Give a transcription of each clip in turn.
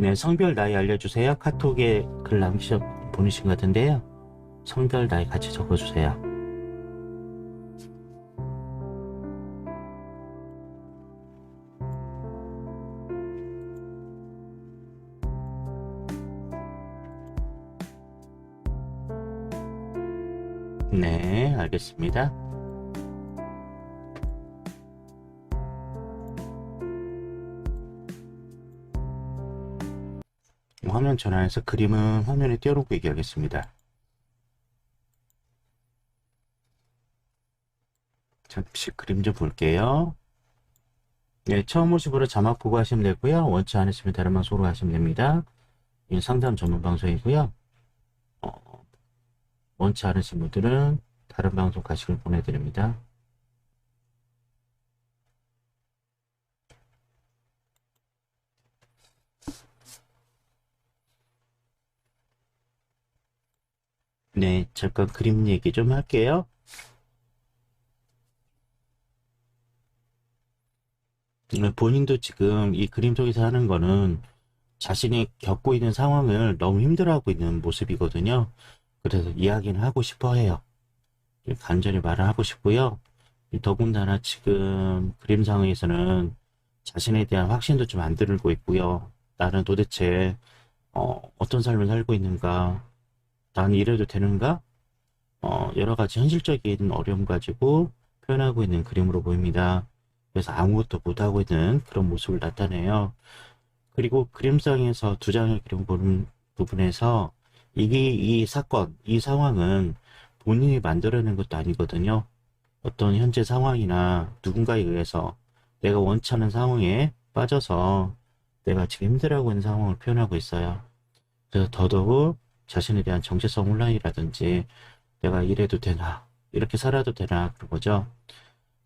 네, 성별 나이 알려주세요. 카톡에 글 보내신 것 같은데요. 성별 나이 같이 적어주세요. 네, 알겠습니다. 화면 전환해서 그림은 화면에 띄워놓고 얘기하겠습니다. 잠시 그림 좀 볼게요. 네, 처음 오시보러 자막 보고 하시면 되고요. 원치 않으시면 다른 방송으로 하시면 됩니다. 이 상담 전문 방송이고요. 원치 않으신 분들은 다른 방송 가시길 보내드립니다. 네, 잠깐 그림 얘기 좀 할게요. 본인도 지금 이 그림 속에서 하는 거는 자신이 겪고 있는 상황을 너무 힘들어하고 있는 모습이거든요. 그래서 이야기는 하고 싶어 해요. 간절히 말을 하고 싶고요. 더군다나 지금 그림상에서는 자신에 대한 확신도 좀 안 들고 있고요. 나는 도대체 어떤 삶을 살고 있는가? 나는 이래도 되는가? 여러 가지 현실적인 어려움 가지고 표현하고 있는 그림으로 보입니다. 그래서 아무것도 못하고 있는 그런 모습을 나타내요. 그리고 그림상에서 두 장의 그림 보는 부분에서 이 사건, 이 상황은 본인이 만들어낸 것도 아니거든요. 어떤 현재 상황이나 누군가에 의해서 내가 원치 않은 상황에 빠져서 내가 지금 힘들어하고 있는 상황을 표현하고 있어요. 그래서 더더욱 자신에 대한 정체성 혼란이라든지 내가 이래도 되나, 이렇게 살아도 되나, 그런 거죠.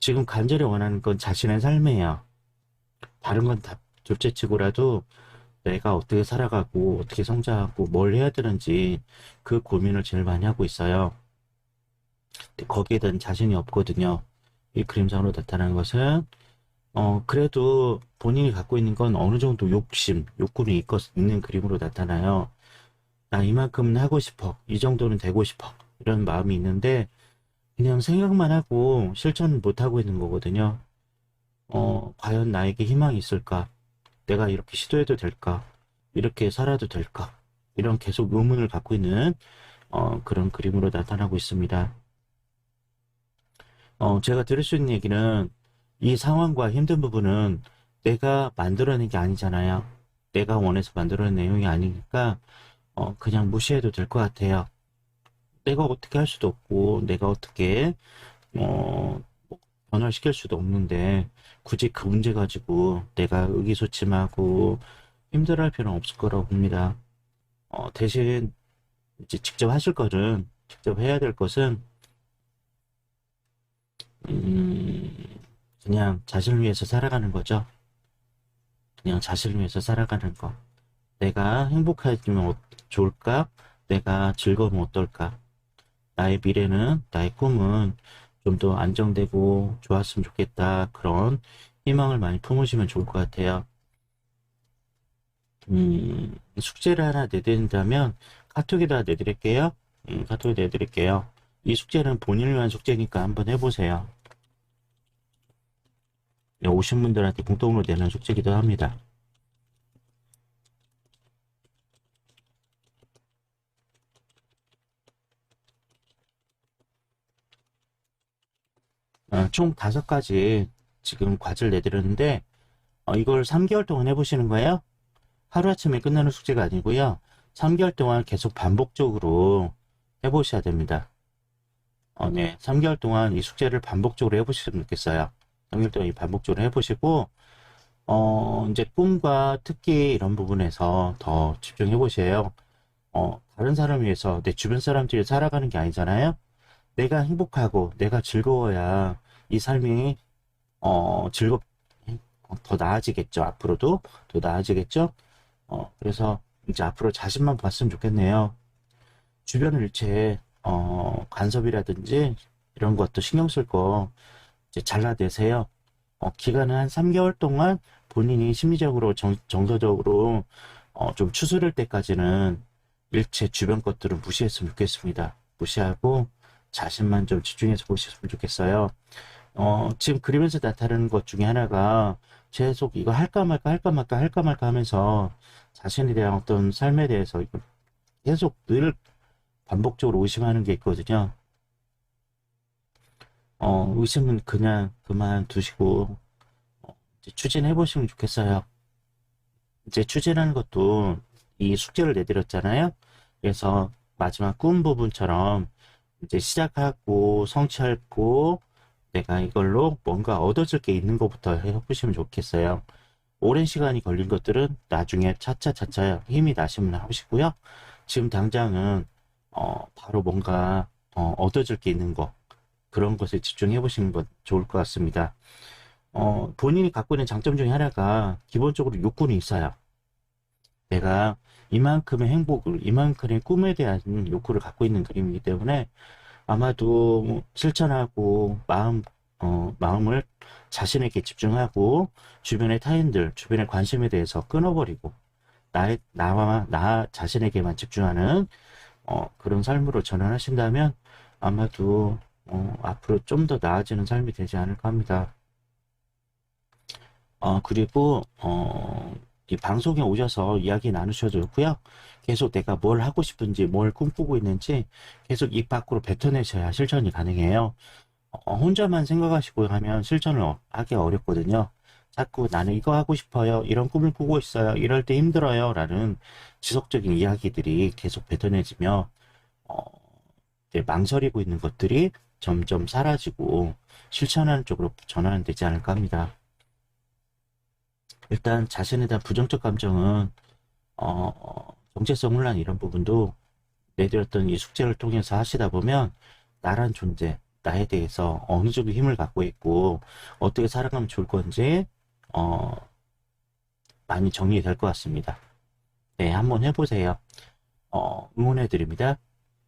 지금 간절히 원하는 건 자신의 삶이에요. 다른 건 다 둘째치고라도 내가 어떻게 살아가고 어떻게 성장하고 뭘 해야 되는지 그 고민을 제일 많이 하고 있어요. 근데 거기에 대한 자신이 없거든요. 이 그림상으로 나타나는 것은 그래도 본인이 갖고 있는 건 어느 정도 욕심, 욕구는 있는 그림으로 나타나요. 나 이만큼은 하고 싶어. 이 정도는 되고 싶어. 이런 마음이 있는데 그냥 생각만 하고 실천을 못 하고 있는 거거든요. 과연 나에게 희망이 있을까? 내가 이렇게 시도해도 될까? 이렇게 살아도 될까? 이런 계속 의문을 갖고 있는 그런 그림으로 나타나고 있습니다. 제가 들을 수 있는 얘기는 이 상황과 힘든 부분은 내가 만들어낸 게 아니잖아요. 내가 원해서 만들어낸 내용이 아니니까 그냥 무시해도 될 것 같아요. 내가 어떻게 할 수도 없고 내가 어떻게 뭐 변화시킬 수도 없는데 굳이 그 문제 가지고 내가 의기소침하고 힘들어할 필요는 없을 거라고 봅니다. 대신 이제 직접 하실 거는 직접 해야 될 것은 그냥 자신을 위해서 살아가는 거죠. 그냥 자신을 위해서 살아가는 거. 내가 행복해지면 좋을까? 내가 즐거우면 어떨까? 나의 미래는, 나의 꿈은 좀 더 안정되고 좋았으면 좋겠다. 그런 희망을 많이 품으시면 좋을 것 같아요. 숙제를 하나 내드린다면 카톡에다 내드릴게요. 카톡에 내드릴게요. 이 숙제는 본인을 위한 숙제니까 한번 해보세요. 오신 분들한테 공통으로 내는 숙제이기도 합니다. 총 5가지 지금 과제를 내드렸는데 이걸 3개월 동안 해보시는 거예요. 하루아침에 끝나는 숙제가 아니고요. 3개월 동안 계속 반복적으로 해보셔야 됩니다. 네, 3개월 동안 이 숙제를 반복적으로 해보시면 좋겠어요. 3개월 동안 반복적으로 해보시고 이제 꿈과 특기 이런 부분에서 더 집중해 보세요. 다른 사람을 위해서 내 주변 사람들이 살아가는 게 아니잖아요. 내가 행복하고 내가 즐거워야 이 삶이 즐겁 더 나아지겠죠. 앞으로도 더 나아지겠죠. 그래서 이제 앞으로 자신만 봤으면 좋겠네요. 주변 일체 간섭이라든지 이런 것도 신경 쓸 거 이제 잘라내세요. 기간은 한 3개월 동안 본인이 심리적으로 정서적으로 좀 추스를 때까지는 일체 주변 것들은 무시했으면 좋겠습니다. 무시하고 자신만 좀 집중해서 보셨으면 좋겠어요. 지금 그리면서 나타나는 것 중에 하나가 계속 이거 할까 말까 할까 말까 할까 말까 하면서 자신에 대한 어떤 삶에 대해서 계속 늘 반복적으로 의심하는 게 있거든요. 의심은 그냥 그만두시고 이제 추진해 보시면 좋겠어요. 이제 추진하는 것도 이 숙제를 내드렸잖아요. 그래서 마지막 꿈 부분처럼 이제 시작하고 성취하고 내가 이걸로 뭔가 얻어질 게 있는 것부터 해보시면 좋겠어요. 오랜 시간이 걸린 것들은 나중에 차차차차 힘이 나시면 하시고요. 지금 당장은 바로 뭔가 얻어질 게 있는 거 그런 것에 집중해 보시는 건 좋을 것 같습니다. 본인이 갖고 있는 장점 중에 하나가 기본적으로 욕구는 있어요. 내가 이만큼의 행복을, 이만큼의 꿈에 대한 욕구를 갖고 있는 그림이기 때문에 아마도 실천하고 마음을 자신에게 집중하고 주변의 타인들, 주변의 관심에 대해서 끊어버리고 나 자신에게만 집중하는 그런 삶으로 전환하신다면 아마도 앞으로 좀 더 나아지는 삶이 되지 않을까 합니다. 그리고 이 방송에 오셔서 이야기 나누셔도 좋고요. 계속 내가 뭘 하고 싶은지, 뭘 꿈꾸고 있는지 계속 입 밖으로 뱉어내셔야 실천이 가능해요. 혼자만 생각하시고 하면 실천을 하기 어렵거든요. 자꾸 나는 이거 하고 싶어요. 이런 꿈을 꾸고 있어요. 이럴 때 힘들어요. 라는 지속적인 이야기들이 계속 뱉어내지며 어, 이제 망설이고 있는 것들이 점점 사라지고 실천하는 쪽으로 전환이 되지 않을까 합니다. 일단 자신에 대한 부정적 감정은 정체성 혼란 이런 부분도 내드렸던 이 숙제를 통해서 하시다 보면 나란 존재, 나에 대해서 어느 정도 힘을 갖고 있고 어떻게 살아가면 좋을 건지 어, 많이 정리될 것 같습니다. 네, 한번 해보세요. 응원해 드립니다.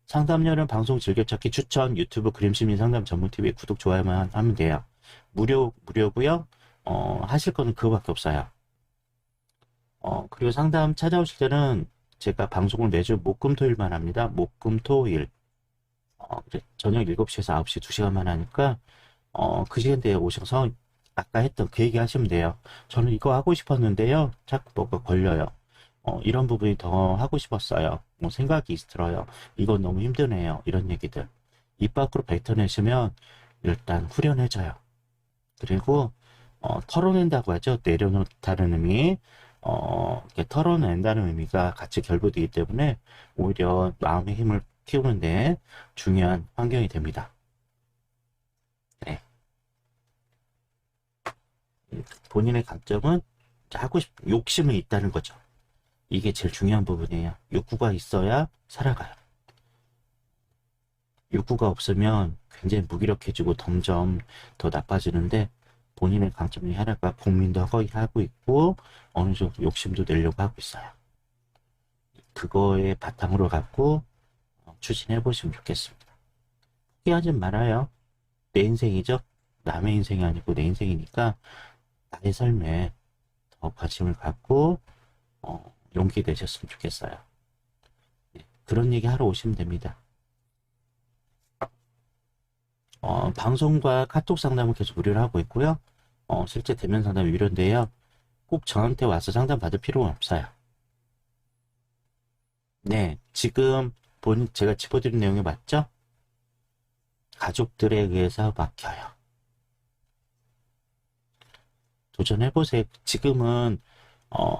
상담료는 방송 즐겨찾기 추천 유튜브 그림심리 상담 전문TV 구독 좋아요만 하면 돼요. 무료고요. 하실 거는 그거밖에 없어요. 그리고 상담 찾아오실 때는 제가 방송을 매주 목금토일만 합니다. 목금토일 저녁 7시에서 9시 2시간만 하니까 그 시간대에 오셔서 아까 했던 그 얘기 하시면 돼요. 저는 이거 하고 싶었는데요. 자꾸 뭐가 걸려요. 이런 부분이 더 하고 싶었어요. 뭐 생각이 들어요. 이건 너무 힘드네요. 이런 얘기들. 입 밖으로 뱉어내시면 일단 후련해져요. 그리고 털어낸다고 하죠. 내려놓다는 의미. 이렇게 털어낸다는 의미가 같이 결부되기 때문에 오히려 마음의 힘을 키우는데 중요한 환경이 됩니다. 네. 본인의 강점은 하고 욕심이 있다는 거죠. 이게 제일 중요한 부분이에요. 욕구가 있어야 살아가요. 욕구가 없으면 굉장히 무기력해지고 점점 더 나빠지는데 본인의 강점 중에 하나가 고민도 하고 있고 어느 정도 욕심도 내려고 하고 있어요. 그거에 바탕으로 갖고 추진해 보시면 좋겠습니다. 포기하지 말아요. 내 인생이죠. 남의 인생이 아니고 내 인생이니까 나의 삶에 더 관심을 갖고 용기 내셨으면 좋겠어요. 네, 그런 얘기 하러 오시면 됩니다. 방송과 카톡 상담은 계속 무료로 하고 있고요. 실제 대면 상담 유료인데요. 꼭 저한테 와서 상담 받을 필요는 없어요. 네, 지금 제가 짚어드린 내용이 맞죠? 가족들에 의해서 막혀요. 도전해보세요. 지금은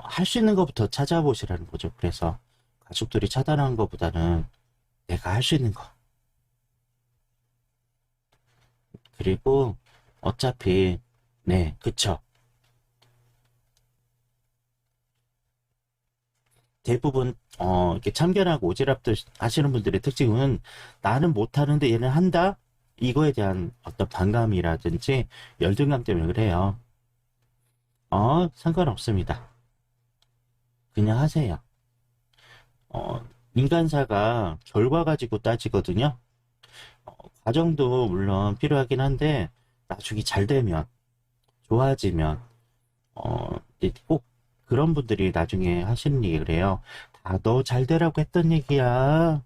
할 수 있는 것부터 찾아보시라는 거죠. 그래서 가족들이 차단한 것보다는 내가 할 수 있는 거. 그리고 어차피 네, 그쵸. 대부분 이렇게 참견하고 오지랖들 하시는 분들의 특징은 나는 못하는데 얘는 한다? 이거에 대한 어떤 반감이라든지 열등감 때문에 그래요. 상관없습니다. 그냥 하세요. 인간사가 결과 가지고 따지거든요. 과정도 물론 필요하긴 한데 나중에 잘 되면 좋아지면 이제 꼭 그런 분들이 나중에 하시는 얘기 그래요. 다 너 잘 되라고 했던 얘기야.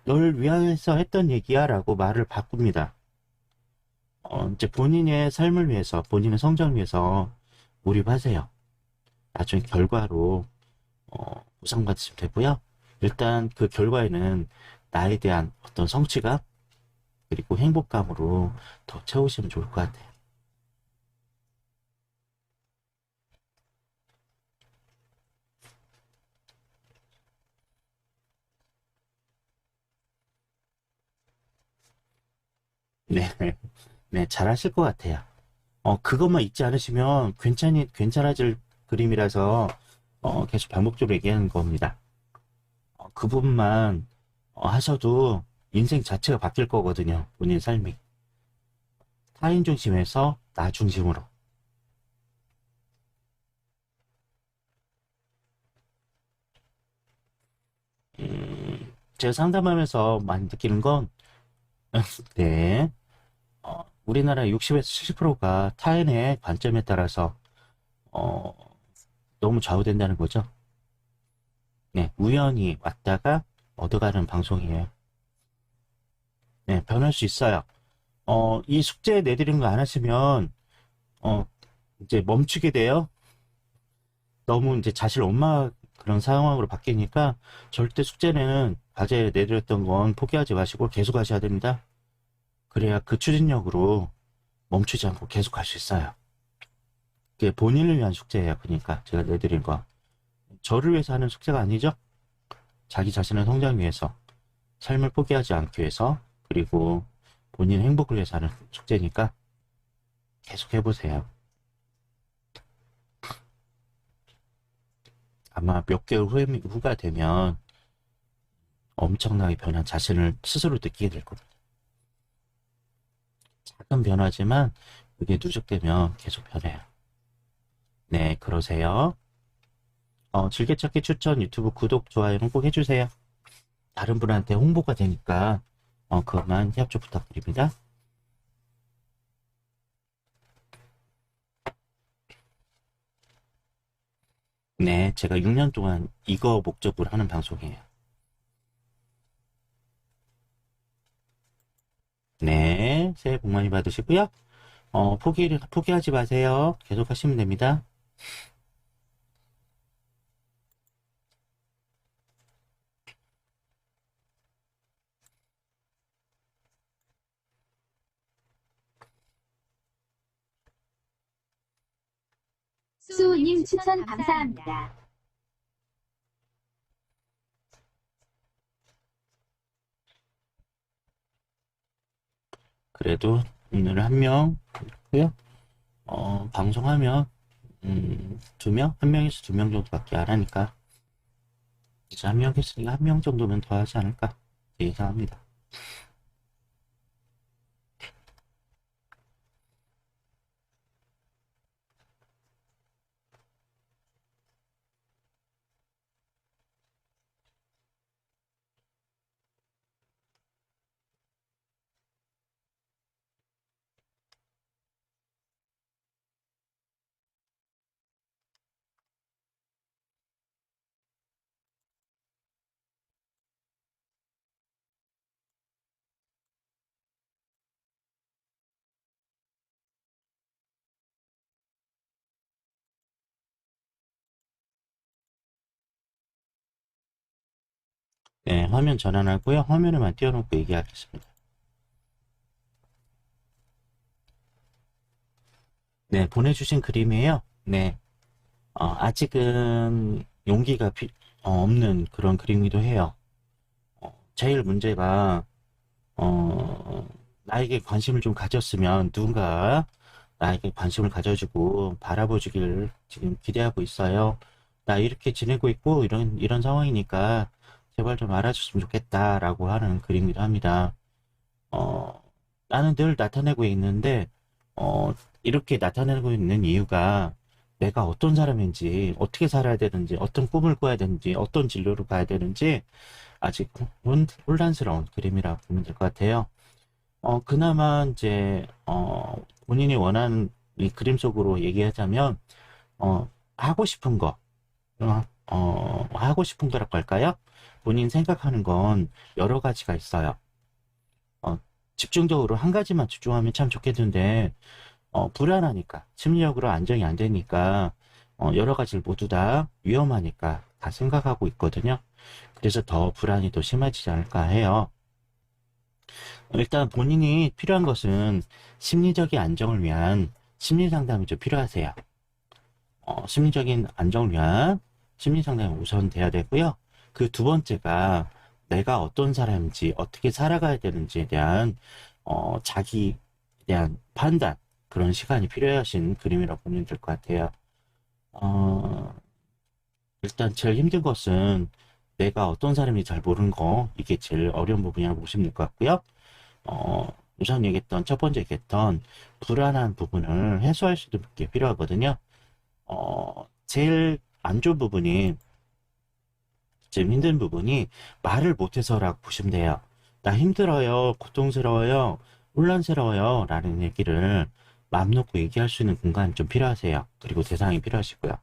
널 위해서 했던 얘기야. 라고 말을 바꿉니다. 이제 본인의 삶을 위해서, 본인의 성장을 위해서 몰입하세요. 나중에 결과로, 보상받으시면 되고요. 일단 그 결과에는 나에 대한 어떤 성취감, 그리고 행복감으로 더 채우시면 좋을 것 같아요. 네, 네, 잘하실 것 같아요. 그것만 잊지 않으시면 괜찮아질 그림이라서, 계속 반복적으로 얘기하는 겁니다. 그 부분만 하셔도 인생 자체가 바뀔 거거든요. 본인 삶이. 타인 중심에서 나 중심으로. 제가 상담하면서 많이 느끼는 건, 네, 우리나라 60에서 70%가 타인의 관점에 따라서, 어, 너무 좌우된다는 거죠. 네, 우연히 왔다가 얻어가는 방송이에요. 네, 변할 수 있어요. 이 숙제 내드리는 거 안 하시면, 어, 이제 멈추게 돼요. 너무 이제 자실 엄마 그런 상황으로 바뀌니까 절대 숙제는 과제 내드렸던 건 포기하지 마시고 계속 하셔야 됩니다. 그래야 그 추진력으로 멈추지 않고 계속 할 수 있어요. 그게 본인을 위한 숙제예요. 그러니까 제가 내드린 거. 저를 위해서 하는 숙제가 아니죠. 자기 자신의 성장 위해서, 삶을 포기하지 않기 위해서, 그리고 본인 행복을 위해서 하는 숙제니까 계속 해보세요. 아마 몇 개월 후가 되면 엄청나게 변한 자신을 스스로 느끼게 될 겁니다. 작은 변화지만 그게 누적되면 계속 변해요. 네, 그러세요. 즐겨찾기 추천 유튜브 구독, 좋아요는 꼭 해주세요. 다른 분한테 홍보가 되니까 그것만 협조 부탁드립니다. 네, 제가 6년 동안 이거 목적으로 하는 방송이에요. 네, 새해 복 많이 받으시고요. 포기하지 마세요. 계속 하시면 됩니다. 수우님 추천 감사합니다. 그래도 오늘 한 명, 고요 방송하면, 2명? 한 명에서 2명 정도밖에 안 하니까, 이제 한 명 했으니까 한 명 정도면 더 하지 않을까 예상합니다. 네, 화면 전환하고요. 화면에만 띄워놓고 얘기하겠습니다. 네, 보내주신 그림이에요. 네, 아직은 용기가 없는 그런 그림이기도 해요. 제일 문제가, 나에게 관심을 좀 가졌으면 누군가 나에게 관심을 가져주고 바라봐주길 지금 기대하고 있어요. 나 이렇게 지내고 있고 이런 상황이니까 제발 좀 알아줬으면 좋겠다라고 하는 그림이라 합니다. 어, 나는 늘 나타내고 있는데, 이렇게 나타내고 있는 이유가 내가 어떤 사람인지, 어떻게 살아야 되는지, 어떤 꿈을 꿔야 되는지, 어떤 진로로 가야 되는지, 아직 혼란스러운 그림이라 보면 될 것 같아요. 그나마 이제, 본인이 원하는 이 그림 속으로 얘기하자면, 하고 싶은 거, 하고 싶은 거라고 할까요? 본인 생각하는 건 여러 가지가 있어요. 어, 집중적으로 한 가지만 집중하면 참 좋겠는데, 불안하니까, 심리적으로 안정이 안 되니까, 여러 가지를 모두 다 위험하니까 다 생각하고 있거든요. 그래서 더 불안이 더 심해지지 않을까 해요. 일단 본인이 필요한 것은 심리적인 안정을 위한 심리 상담이 좀 필요하세요. 심리적인 안정을 위한 심리 상담이 우선 돼야 되고요. 그 두 번째가 내가 어떤 사람인지 어떻게 살아가야 되는지에 대한 자기에 대한 판단, 그런 시간이 필요하신 그림이라고 보면 될 것 같아요. 어, 일단 제일 힘든 것은 내가 어떤 사람인지 잘 모르는 거, 이게 제일 어려운 부분이라고 보시면 될 것 같고요. 우선 얘기했던 첫 번째 얘기했던 불안한 부분을 해소할 수 있는 게 필요하거든요. 제일 안 좋은 부분이, 지금 힘든 부분이 말을 못해서라고 보시면 돼요. 나 힘들어요, 고통스러워요, 혼란스러워요 라는 얘기를 마음 놓고 얘기할 수 있는 공간이 좀 필요하세요. 그리고 대상이 필요하시고요.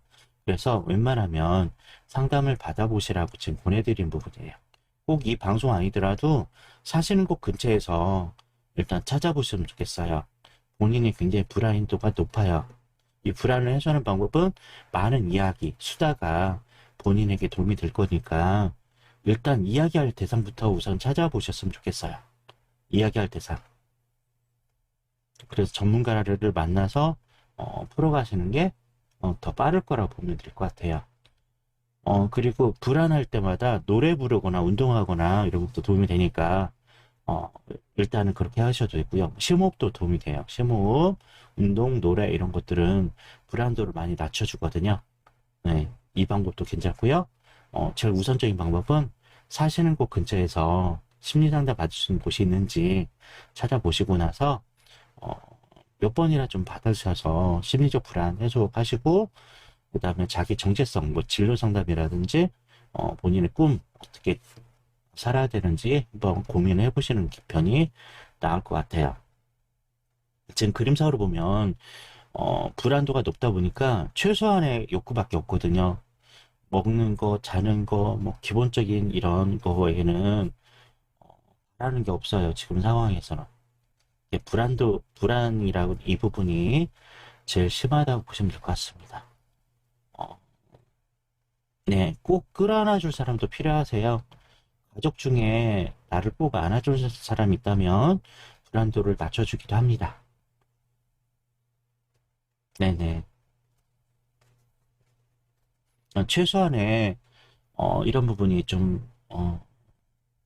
그래서 웬만하면 상담을 받아보시라고 지금 보내드린 부분이에요. 꼭 이 방송 아니더라도 사시는 곳 근처에서 일단 찾아보시면 좋겠어요. 본인이 굉장히 불안도가 높아요. 이 불안을 해소하는 방법은 많은 이야기, 수다가 본인에게 도움이 될 거니까 일단 이야기할 대상부터 우선 찾아보셨으면 좋겠어요. 이야기할 대상. 그래서 전문가를 만나서 풀어가시는 게 더 빠를 거라고 보면 될 것 같아요. 그리고 불안할 때마다 노래 부르거나 운동하거나 이런 것도 도움이 되니까 어, 일단은 그렇게 하셔도 되고요. 심호흡도 도움이 돼요. 심호흡, 운동, 노래 이런 것들은 불안도를 많이 낮춰주거든요. 네, 이 방법도 괜찮고요. 제일 우선적인 방법은 사시는 곳 근처에서 심리상담 받을 수 있는 곳이 있는지 찾아보시고 나서 어, 몇 번이나 좀 받으셔서 심리적 불안 해소하시고, 그 다음에 자기 정체성, 뭐 진로 상담이라든지 본인의 꿈 어떻게 살아야 되는지 한번 고민해 보시는 편이 나을 것 같아요. 지금 그림상으로 보면 불안도가 높다 보니까 최소한의 욕구밖에 없거든요. 먹는 거, 자는 거, 뭐 기본적인 이런 거에는 하는 게 없어요. 지금 상황에서는. 이게 불안이라고 이 부분이 제일 심하다고 보시면 될 것 같습니다. 어, 네, 꼭 끌어안아 줄 사람도 필요하세요. 가족 중에 나를 꼭 안아줄 사람이 있다면 불안도를 낮춰주기도 합니다. 네네. 최소한의 이런 부분이 좀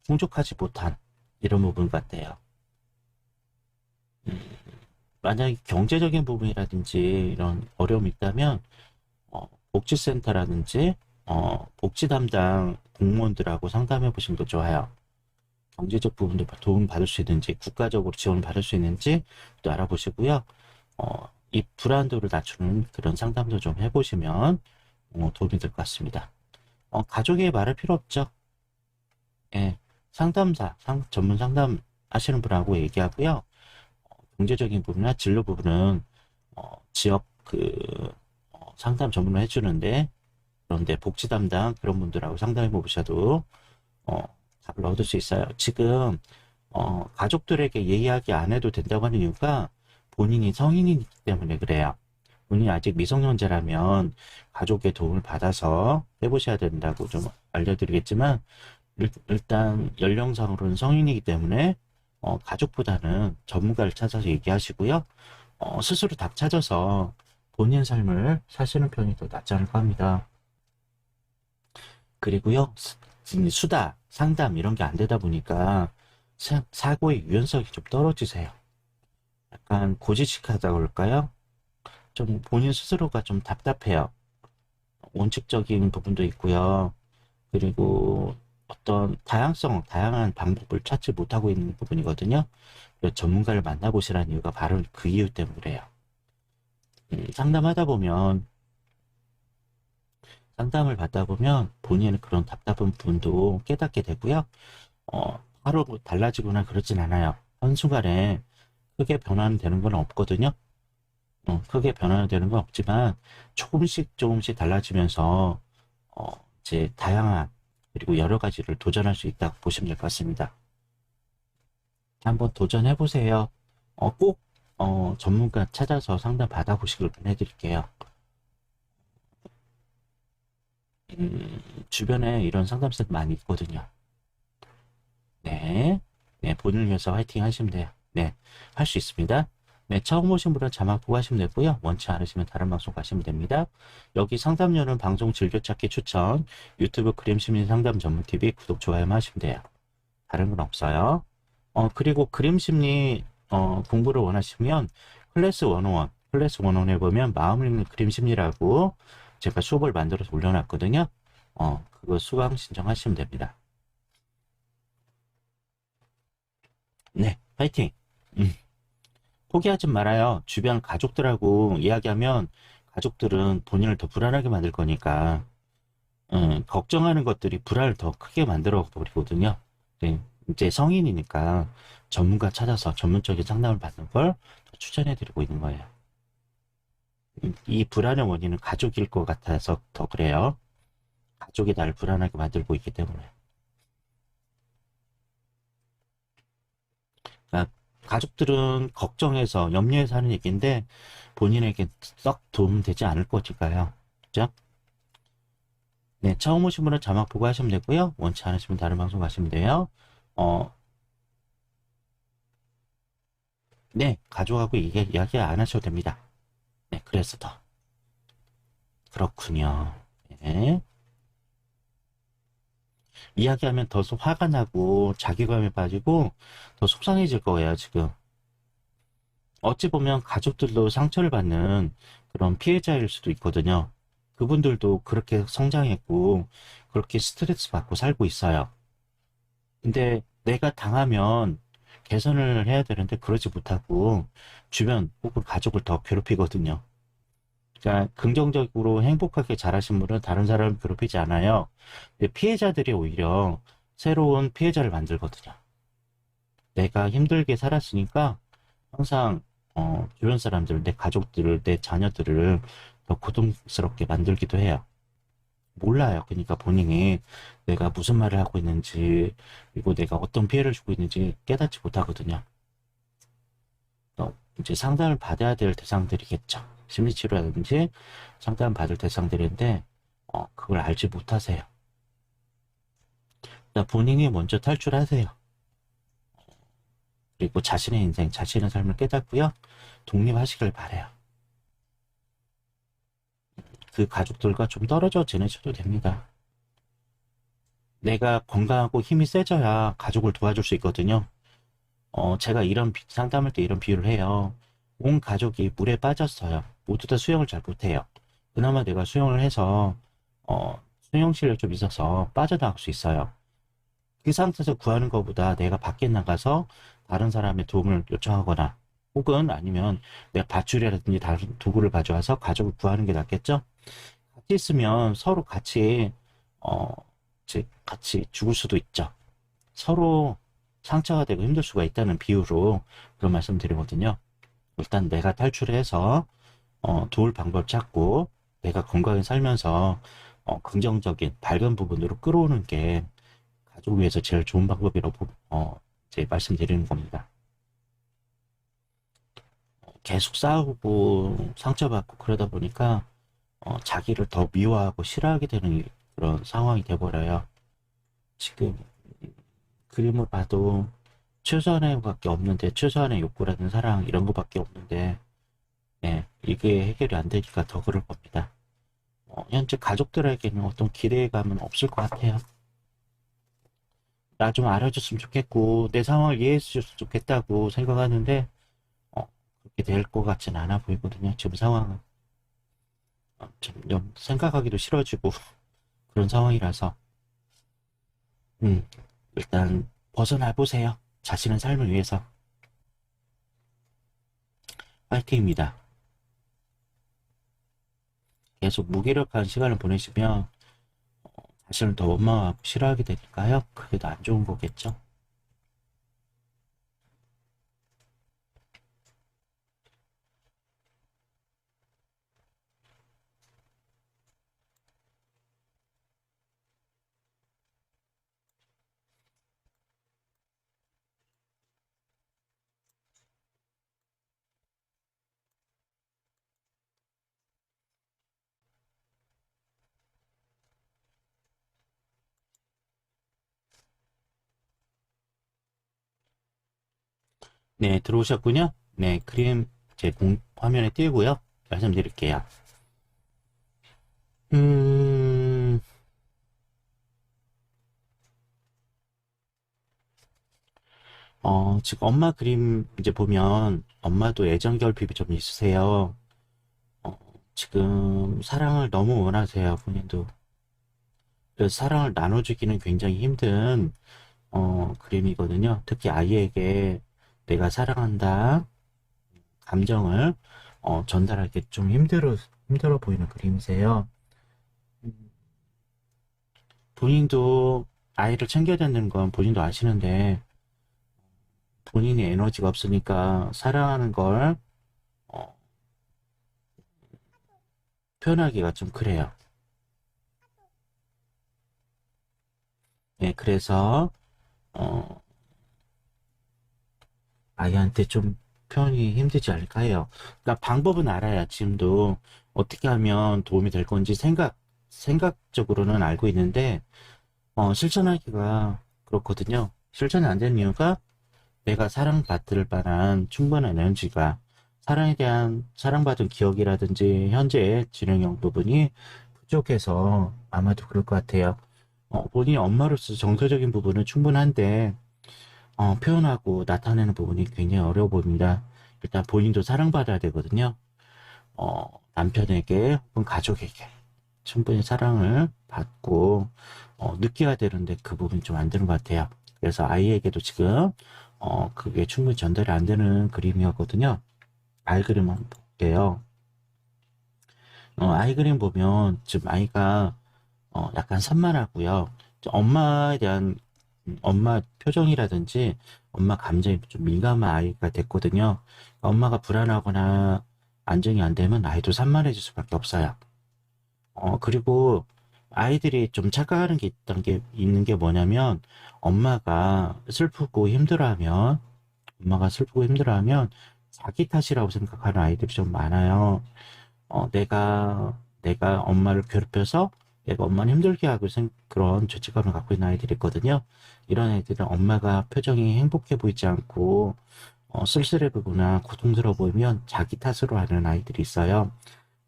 풍족하지 못한 이런 부분 같아요. 음, 만약에 경제적인 부분이라든지 이런 어려움이 있다면 복지센터라든지 복지 담당 공무원들하고 상담해 보시는 거 좋아요. 경제적 부분도 도움 받을 수 있는지, 국가적으로 지원을 받을 수 있는지 또 알아보시고요. 이 불안도를 낮추는 그런 상담도 좀 해보시면 도움이 될 것 같습니다. 가족에 말할 필요 없죠. 예, 상담사, 전문 상담 하시는 분하고 얘기하고요. 경제적인 부분이나 진로 부분은 지역 상담 전문을 해주는데, 그런데 복지 담당 그런 분들하고 상담해 보셔도 어, 답을 얻을 수 있어요. 지금 가족들에게 이야기 안 해도 된다고 하는 이유가 본인이 성인이기 때문에 그래요. 본인이 아직 미성년자라면 가족의 도움을 받아서 해보셔야 된다고 좀 알려드리겠지만, 일단 연령상으로는 성인이기 때문에 가족보다는 전문가를 찾아서 얘기하시고요. 스스로 답 찾아서 본인 삶을 사시는 편이 더 낫지 않을까 합니다. 그리고요, 수다, 상담 이런 게 안 되다 보니까 사고의 유연성이 좀 떨어지세요. 약간 고지식하다 그럴까요? 좀 본인 스스로가 좀 답답해요. 원칙적인 부분도 있고요. 그리고 어떤 다양한 방법을 찾지 못하고 있는 부분이거든요. 그래서 전문가를 만나보시라는 이유가 바로 그 이유 때문에 그래요. 상담하다 보면, 상담을 받다 보면 본인의 그런 답답한 부분도 깨닫게 되고요. 하루 달라지거나 그러진 않아요. 한순간에 크게 변화는 되는 건 없거든요. 크게 변화는 되는 건 없지만 조금씩 달라지면서 이제 다양한 그리고 여러 가지를 도전할 수 있다고 보시면 될 것 같습니다. 한번 도전해 보세요. 꼭 전문가 찾아서 상담 받아보시길 권해드릴게요. 주변에 이런 상담센터 많이 있거든요. 네, 네, 본인을 위해서 화이팅 하시면 돼요. 네, 할 수 있습니다. 네, 처음 오신 분은 자막 보고 하시면 되고요. 원치 않으시면 다른 방송 가시면 됩니다. 여기 상담료는 방송 즐겨찾기 추천, 유튜브 그림심리 상담 전문 TV 구독, 좋아요만 하시면 돼요. 다른 건 없어요. 그리고 그림심리 공부를 원하시면 클래스 101, 클래스 101에 보면 마음을 읽는 그림심리라고 제가 수업을 만들어서 올려놨거든요. 그거 수강 신청하시면 됩니다. 네, 파이팅! 음, 포기하지 말아요. 주변 가족들하고 이야기하면 가족들은 본인을 더 불안하게 만들 거니까, 걱정하는 것들이 불안을 더 크게 만들어 버리거든요. 네, 이제 성인이니까 전문가 찾아서 전문적인 상담을 받는 걸 추천해 드리고 있는 거예요. 이 불안의 원인은 가족일 것 같아서 더 그래요. 가족이 나를 불안하게 만들고 있기 때문에. 그러니까 가족들은 걱정해서 염려해서 하는 얘기인데 본인에게 썩 도움되지 않을 거니까요. 그죠? 네, 처음 오신 분은 자막 보고 하시면 되고요. 원치 않으시면 다른 방송 가시면 돼요. 어, 네, 가족하고 이야기 안 하셔도 됩니다. 네, 그래서 더. 그렇군요. 네. 이야기하면 더 화가 나고 자괴감에 빠지고 더 속상해질 거예요, 지금. 어찌 보면 가족들도 상처를 받는 그런 피해자일 수도 있거든요. 그분들도 그렇게 성장했고, 그렇게 스트레스 받고 살고 있어요. 근데 내가 당하면 개선을 해야 되는데 그러지 못하고 주변 혹은 가족을 더 괴롭히거든요. 그러니까 긍정적으로 행복하게 자라신 분은 다른 사람을 괴롭히지 않아요. 근데 피해자들이 오히려 새로운 피해자를 만들거든요. 내가 힘들게 살았으니까 항상 주변 사람들, 내 가족들을, 내 자녀들을 더 고통스럽게 만들기도 해요. 몰라요. 그러니까 본인이 내가 무슨 말을 하고 있는지, 그리고 내가 어떤 피해를 주고 있는지 깨닫지 못하거든요. 이제 상담을 받아야 될 대상들이겠죠. 심리치료라든지 상담 받을 대상들인데, 그걸 알지 못하세요. 그러니까 본인이 먼저 탈출하세요. 그리고 자신의 인생, 자신의 삶을 깨닫고요. 독립하시길 바래요. 그 가족들과 좀 떨어져 지내셔도 됩니다. 내가 건강하고 힘이 세져야 가족을 도와줄 수 있거든요. 제가 이런 상담할 때 이런 비유를 해요. 온 가족이 물에 빠졌어요. 모두 다 수영을 잘 못해요. 그나마 내가 수영을 해서 수영 실력 좀 있어서 빠져나갈 수 있어요. 그 상태에서 구하는 것보다 내가 밖에 나가서 다른 사람의 도움을 요청하거나 혹은 아니면 내가 밧줄이라든지 다른 도구를 가져와서 가족을 구하는 게 낫겠죠? 같이 있으면 서로 같이 어, 같이 죽을 수도 있죠. 서로 상처가 되고 힘들 수가 있다는 비유로 그런 말씀 드리거든요. 일단 내가 탈출해서 도울 방법 찾고 내가 건강히 살면서 긍정적인 밝은 부분으로 끌어오는 게 가족 위해서 제일 좋은 방법이라고 이제 말씀드리는 겁니다. 계속 싸우고 상처받고 그러다 보니까 자기를 더 미워하고 싫어하게 되는 그런 상황이 돼버려요. 지금 그림을 봐도 최소한의 밖에 없는데 최소한의 욕구라든 사랑 이런 거밖에 없는데 네, 이게 해결이 안 되니까 더 그럴 겁니다. 현재 가족들에게는 어떤 기대감은 없을 것 같아요. 나 좀 알아줬으면 좋겠고 내 상황을 이해해 줬으면 좋겠다고 생각하는데 그렇게 될 것 같지는 않아 보이거든요. 지금 상황은 점점 생각하기도 싫어지고 그런 상황이라서 음, 일단 벗어나 보세요. 자신의 삶을 위해서 파이팅입니다. 계속 무기력한 시간을 보내시면 자신을 더 원망하고 싫어하게 되니까요. 그게 더 안 좋은 거겠죠. 네, 들어오셨군요. 네, 그림 제 화면에 띄고요. 말씀드릴게요. 음, 지금 엄마 그림 이제 보면 엄마도 애정 결핍이 좀 있으세요. 어, 지금 사랑을 너무 원하세요, 본인도. 그래서 사랑을 나눠주기는 굉장히 힘든, 그림이거든요. 특히 아이에게 내가 사랑한다, 감정을, 전달하기 좀 힘들어 보이는 그림이세요. 음, 본인도 아이를 챙겨야 되는 건 본인도 아시는데, 본인이 에너지가 없으니까 사랑하는 걸, 어, 표현하기가 좀 그래요. 네, 그래서, 어, 아이한테 좀 표현이 힘들지 않을까 해요. 그러니까 방법은 알아야 지금도 어떻게 하면 도움이 될 건지 생각적으로는 알고 있는데, 실천하기가 그렇거든요. 실천이 안 되는 이유가 내가 사랑받을 만한 충분한 에너지가 사랑에 대한 사랑받은 기억이라든지 현재의 지능형 부분이 부족해서 아마도 그럴 것 같아요. 본인이 엄마로서 정서적인 부분은 충분한데 표현하고 나타내는 부분이 굉장히 어려워 보입니다. 일단 본인도 사랑받아야 되거든요. 남편에게 혹은 가족에게 충분히 사랑을 받고 느껴야 되는데 그 부분이 좀 안 되는 것 같아요. 그래서 아이에게도 지금 그게 충분히 전달이 안 되는 그림이었거든요. 아이 그림 한번 볼게요. 아이 그림 보면 지금 아이가 약간 산만하고요. 엄마에 대한 엄마 표정이라든지 엄마 감정이 좀 민감한 아이가 됐거든요. 엄마가 불안하거나 안정이 안 되면 아이도 산만해질 수밖에 없어요. 그리고 아이들이 좀 착각하는 있는 게 뭐냐면 엄마가 슬프고 힘들어하면 자기 탓이라고 생각하는 아이들이 좀 많아요. 내가 엄마를 괴롭혀서 내가 엄마를 힘들게 하고 그런 죄책감을 갖고 있는 아이들이 있거든요. 이런 아이들은 엄마가 표정이 행복해 보이지 않고 쓸쓸해 보거나 고통스러워 보이면 자기 탓으로 하는 아이들이 있어요.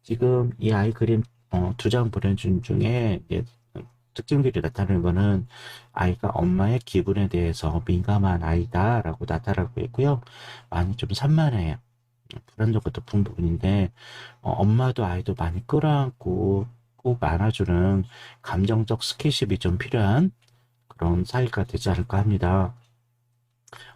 지금 이 아이 그림 두 장 보내준 중에 특징들이 나타나는 거는 아이가 엄마의 기분에 대해서 민감한 아이다라고 나타나고 있고요. 많이 좀 산만해요. 불안도가 높은 부분인데 엄마도 아이도 많이 끌어안고 꼭 안아주는 감정적 스킨십이 좀 필요한 그런 사이가 되지 않을까 합니다.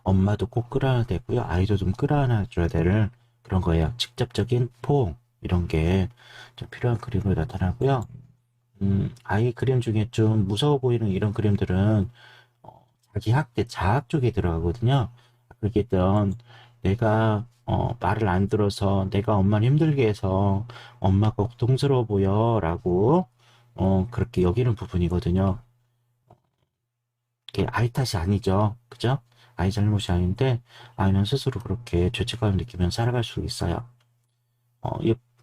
엄마도 꼭 끌어안아야 되고요. 아이도 좀 끌어안아줘야 될 그런 거예요. 직접적인 포옹 이런 게 좀 필요한 그림으로 나타나고요. 아이 그림 중에 좀 무서워 보이는 이런 그림들은 자기 학대, 자학 쪽에 들어가거든요. 그렇게 했던 내가 말을 안 들어서 내가 엄마를 힘들게 해서 엄마가 고통스러워 보여라고 그렇게 여기는 부분이거든요. 그게 아이 탓이 아니죠. 그죠? 아이 잘못이 아닌데 아이는 스스로 그렇게 죄책감을 느끼면 살아갈 수 있어요.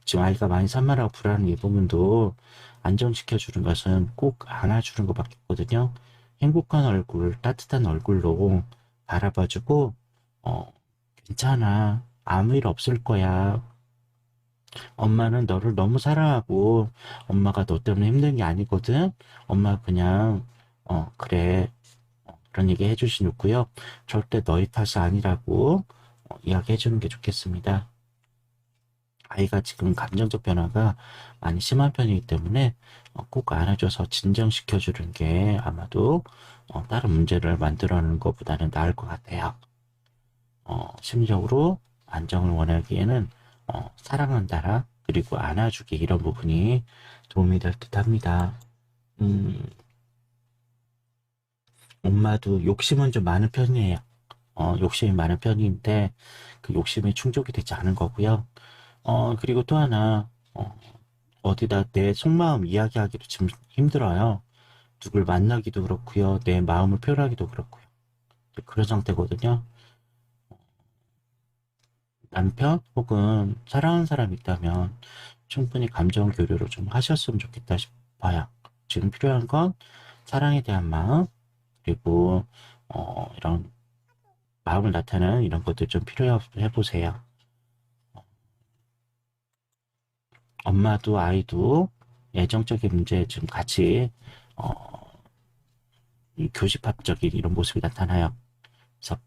지금 아이가 많이 산만하고 불안한 이 부분도 안정시켜 주는 것은 꼭 안아주는 것밖에 없거든요. 행복한 얼굴, 따뜻한 얼굴로 바라봐주고, 어, 괜찮아. 아무 일 없을 거야. 엄마는 너를 너무 사랑하고, 엄마가 너 때문에 힘든 게 아니거든. 엄마 그냥, 그래. 그런 얘기 해주시 좋고요. 절대 너희 탓이 아니라고 이야기해 주는 게 좋겠습니다. 아이가 지금 감정적 변화가 많이 심한 편이기 때문에 꼭 안아줘서 진정시켜 주는 게 아마도 다른 문제를 만들어내는 것보다는 나을 것 같아요. 심리적으로 안정을 원하기에는 사랑한다라 그리고 안아주기 이런 부분이 도움이 될 듯 합니다. 음, 엄마도 욕심은 좀 많은 편이에요. 욕심이 많은 편인데 그 욕심이 충족이 되지 않은 거고요. 그리고 또 하나, 어디다 내 속마음 이야기하기도 좀 힘들어요. 누굴 만나기도 그렇고요. 내 마음을 표현하기도 그렇고요. 그런 상태거든요. 남편 혹은 사랑하는 사람이 있다면 충분히 감정 교류를 좀 하셨으면 좋겠다 싶어요. 지금 필요한 건 사랑에 대한 마음, 그리고 이런 마음을 나타내는 이런 것들 좀 필요해 보세요. 엄마도 아이도 애정적인 문제에 좀 같이 이 교집합적인 이런 모습이 나타나요. 그래서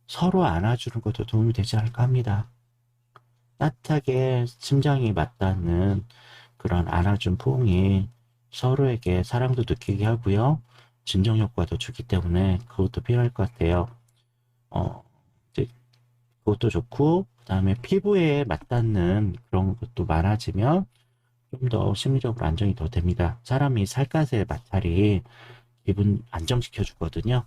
서로 안아주는 것도 도움이 되지 않을까 합니다. 따뜻하게 심장이 맞닿는 그런 안아준 포옹이 서로에게 사랑도 느끼게 하고요. 진정 효과도 주기 때문에 그것도 필요할 것 같아요. 이제 그것도 좋고, 그 다음에 피부에 맞닿는 그런 것도 많아지면 좀 더 심리적으로 안정이 더 됩니다. 사람이 살갗의 마찰이 기분 안정시켜 주거든요.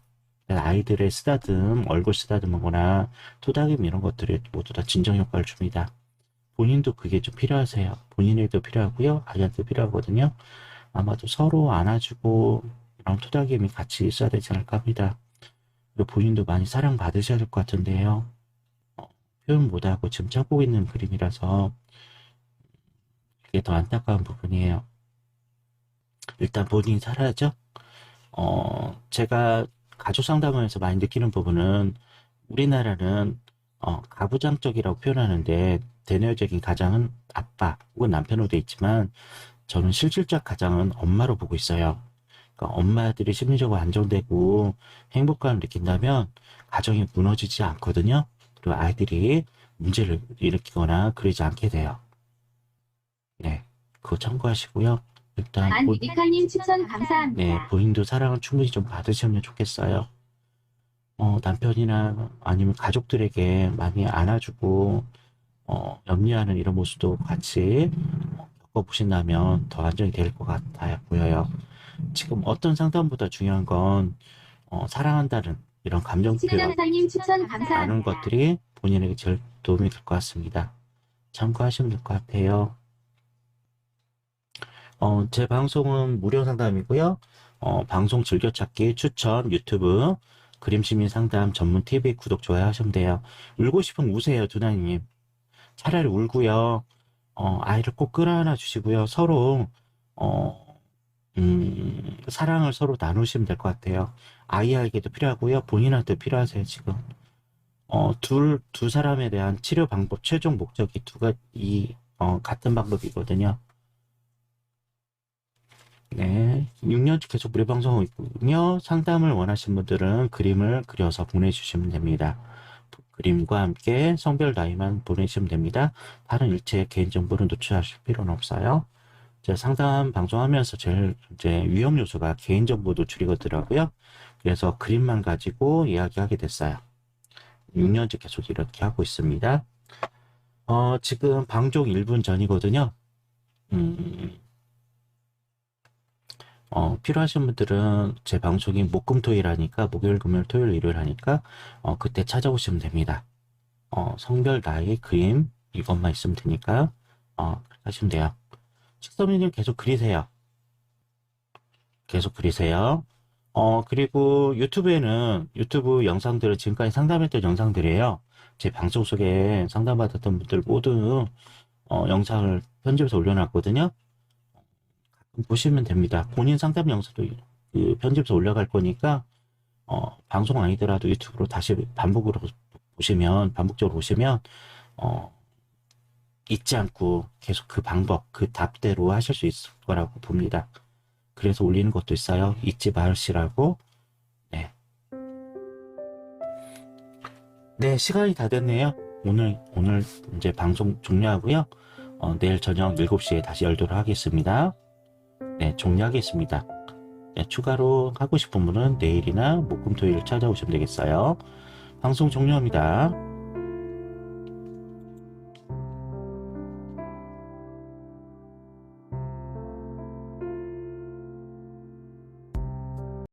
아이들의 쓰다듬, 얼굴 쓰다듬거나 토닥임 이런 것들이 모두 다 진정 효과를 줍니다. 본인도 그게 좀 필요하세요. 본인에게도 필요하고요. 아이한테도 필요하거든요. 아마도 서로 안아주고 이런 토닥임이 같이 있어야 되지 않을까 합니다. 그리고 본인도 많이 사랑받으셔야 될 것 같은데요. 표현 못하고 지금 찾고 있는 그림이라서 그게 더 안타까운 부분이에요. 일단 본인이 살아야죠. 제가 가족 상담하면서 많이 느끼는 부분은 우리나라는 가부장적이라고 표현하는데 대내적인 가장은 아빠 혹은 남편으로 돼 있지만 저는 실질적 가장은 엄마로 보고 있어요. 그러니까 엄마들이 심리적으로 안정되고 행복감을 느낀다면 가정이 무너지지 않거든요. 그리고 아이들이 문제를 일으키거나 그러지 않게 돼요. 네, 그거 참고하시고요. 일단 안미디카님 추천 감사합니다. 네, 본인도 사랑을 충분히 좀 받으시면 좋겠어요. 남편이나 아니면 가족들에게 많이 안아주고 염려하는 이런 모습도 같이 겪어보신다면 더 안정이 될 것 같아 보여요. 지금 어떤 상담보다 중요한 건 사랑한다는 이런 감정 표현, 신영사님 추천 라는 감사합니다. 것들이 본인에게 제일 도움이 될 것 같습니다. 참고하시면 될 것 같아요. 제 방송은 무료 상담이고요. 방송 즐겨찾기, 추천, 유튜브, 그림시민 상담 전문 TV 구독, 좋아요 하시면 돼요. 울고 싶으면 우세요, 두나님. 차라리 울고요. 아이를 꼭 끌어안아 주시고요. 서로, 사랑을 서로 나누시면 될 것 같아요. 아이에게도 필요하고요. 본인한테 필요하세요, 지금. 두 사람에 대한 치료 방법, 최종 목적이 같은 방법이거든요. 네, 6년째 계속 무료 방송하고 있군요. 상담을 원하시는 분들은 그림을 그려서 보내주시면 됩니다. 그림과 함께 성별 나이만 보내시면 됩니다. 다른 일체의 개인정보를 노출하실 필요는 없어요. 제가 상담 방송하면서 제일 이제 위험 요소가 개인정보 노출이거든요. 그래서 그림만 가지고 이야기하게 됐어요. 6년째 계속 이렇게 하고 있습니다. 지금 방송 1분 전이거든요. 필요하신 분들은 제 방송이 목금토일 하니까 목요일 금요일 토요일 일요일 하니까 그때 찾아오시면 됩니다. 성별 나이 그림 이것만 있으면 되니까 그렇게 하시면 돼요. 식서민님 계속 그리세요. 계속 그리세요. 그리고 유튜브에는 유튜브 영상들을 지금까지 상담했던 영상들이에요. 제 방송 속에 상담받았던 분들 모두 영상을 편집해서 올려놨거든요. 보시면 됩니다. 본인 상담 영상도 편집해서 올라갈 거니까 방송 아니더라도 유튜브로 다시 반복적으로 보시면 잊지 않고 계속 그 방법, 그 답대로 하실 수 있을 거라고 봅니다. 그래서 올리는 것도 있어요. 잊지 마시라고. 네. 네, 시간이 다 됐네요. 오늘 이제 방송 종료하고요. 내일 저녁 7시에 다시 열도록 하겠습니다. 네, 종료하겠습니다. 네, 추가로 하고 싶은 분은 내일이나 목금토일 찾아오시면 되겠어요. 방송 종료합니다.